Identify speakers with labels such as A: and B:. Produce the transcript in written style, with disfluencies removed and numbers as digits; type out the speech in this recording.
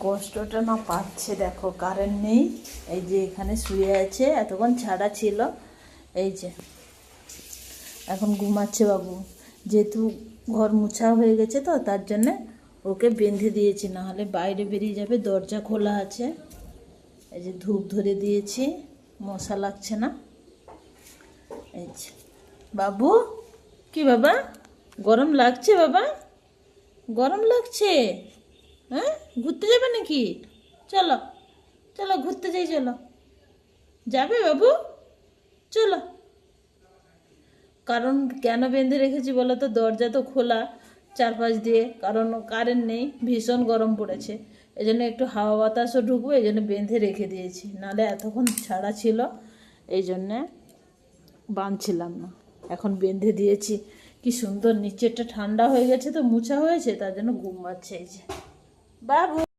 A: কষ্টটা না পাচ্ছে, দেখো কারেন্ট নেই। এই যে এখানে শুয়ে আছে, এতক্ষণ ছাড়া ছিল। এই যে এখন ঘুমাচ্ছে বাবু। যেহেতু ঘর মুছা হয়ে গেছে তো তার জন্যে ওকে বেঁধে দিয়েছি, না হলে বাইরে বেরিয়ে যাবে। দরজা খোলা আছে। এই যে ধূপ ধরে দিয়েছি, মশা লাগছে না। এই যে বাবু, কি বাবা গরম লাগছে? বাবা গরম লাগছে? হ্যাঁ, ঘুরতে যাবে নাকি? চলো চলো ঘুরতে যাই, চলো। যাবে বাবু? চলো। কারণ কেন বেঁধে রেখেছি বলো তো, দরজা তো খোলা চারপাশ দিয়ে, কারণ কারেন্ট নেই, ভীষণ গরম পড়েছে। এই জন্য একটু হাওয়া বাতাসও ঢুকবো, এই জন্য বেঁধে রেখে দিয়েছি, নাহলে এতক্ষণ ছাড়া ছিল, এই জন্যে বাঁধছিলাম না। এখন বেঁধে দিয়েছি। কি সুন্দর, নিচেরটা ঠান্ডা হয়ে গেছে তো, মুছা হয়েছে, তার জন্য ঘুম পাচ্ছে। এই যে বাবু।